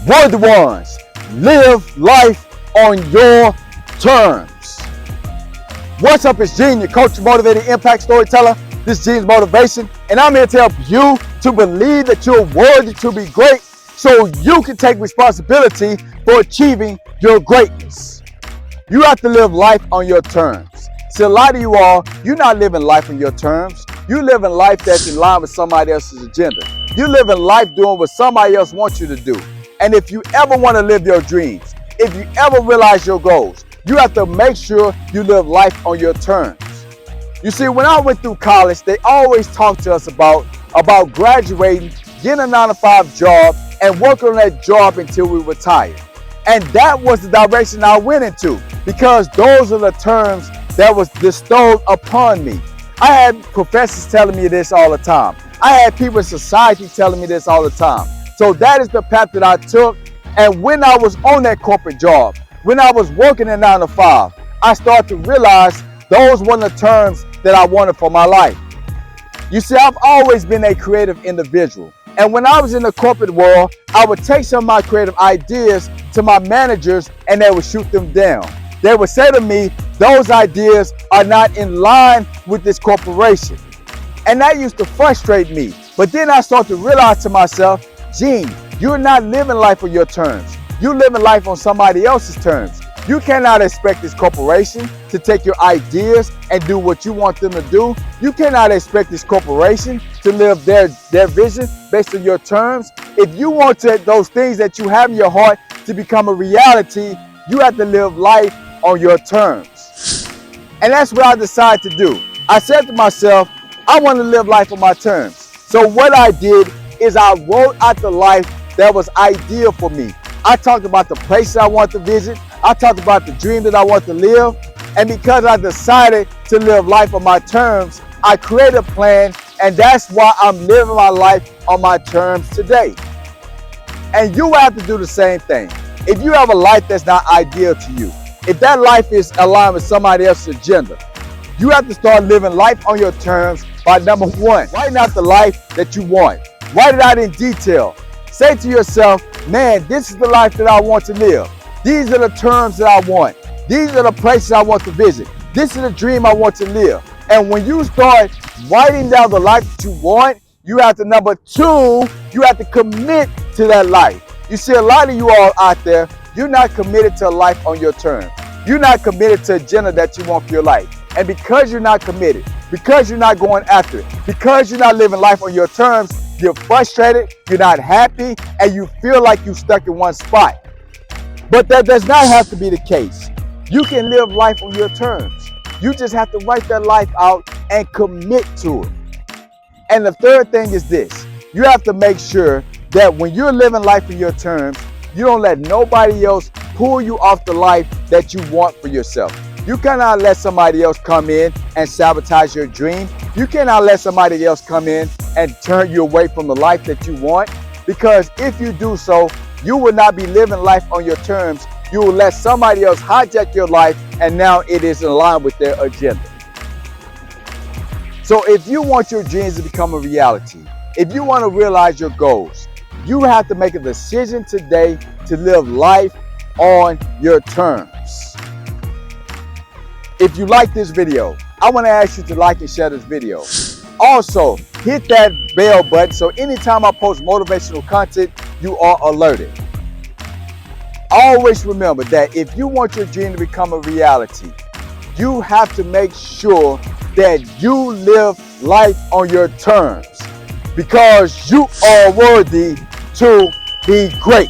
Worthy ones, live life on your terms. What's up, it's Gene, your coach, motivated impact storyteller. This is Gene's Motivation, and I'm here to help you to believe that you're worthy to be great so you can take responsibility for achieving your greatness. You have to live life on your terms. See, a lot of you all, you're not living life on your terms. You're living life that's in line with somebody else's agenda. You're living life doing what somebody else wants you to do. And if you ever want to live your dreams, if you ever realize your goals, you have to make sure you live life on your terms. You see, when I went through college, they always talked to us about graduating, getting a 9-to-5 job, and working on that job until we retired. And that was the direction I went into, because those are the terms that was bestowed upon me. I had professors telling me this all the time. I had people in society telling me this all the time. So that is the path that I took. And when I was on that corporate job, when I was working at 9 to 5, I started to realize those were the terms that I wanted for my life. You see, I've always been a creative individual. And when I was in the corporate world, I would take some of my creative ideas to my managers and they would shoot them down. They would say to me, those ideas are not in line with this corporation. And that used to frustrate me. But then I started to realize to myself, Gene, you're not living life on your terms. You're living life on somebody else's terms. You cannot expect this corporation to take your ideas and do what you want them to do. You cannot expect this corporation to live their vision based on your terms. If you want those things that you have in your heart to become a reality, you have to live life on your terms. And that's what I decided to do. I said to myself, I want to live life on my terms. So what I did is I wrote out the life that was ideal for me. I talked about the places I want to visit. I talked about the dream that I want to live. And because I decided to live life on my terms, I created a plan, and that's why I'm living my life on my terms today. And you have to do the same thing. If you have a life that's not ideal to you, if that life is aligned with somebody else's agenda, you have to start living life on your terms by, number one, writing out the life that you want. Write it out in detail. Say to yourself, man, this is the life that I want to live. These are the terms that I want. These are the places I want to visit. This is the dream I want to live. And when you start writing down the life that you want, you have to, number two, you have to commit to that life. You see, a lot of you all out there, you're not committed to a life on your terms. You're not committed to an agenda that you want for your life. And because you're not committed, because you're not going after it, because you're not living life on your terms, you're frustrated, you're not happy, and you feel like you're stuck in one spot. But that does not have to be the case. You can live life on your terms. You just have to write that life out and commit to it. And the third thing is this. You have to make sure that when you're living life on your terms, you don't let nobody else pull you off the life that you want for yourself. You cannot let somebody else come in and sabotage your dream. You cannot let somebody else come in and turn you away from the life that you want. Because if you do so, you will not be living life on your terms. You will let somebody else hijack your life, and now it is in line with their agenda. So if you want your dreams to become a reality, if you want to realize your goals, you have to make a decision today to live life on your terms. If you like this video, I want to ask you to like and share this video. Also, hit that bell button so anytime I post motivational content, you are alerted. Always remember that if you want your dream to become a reality, you have to make sure that you live life on your terms, because you are worthy to be great.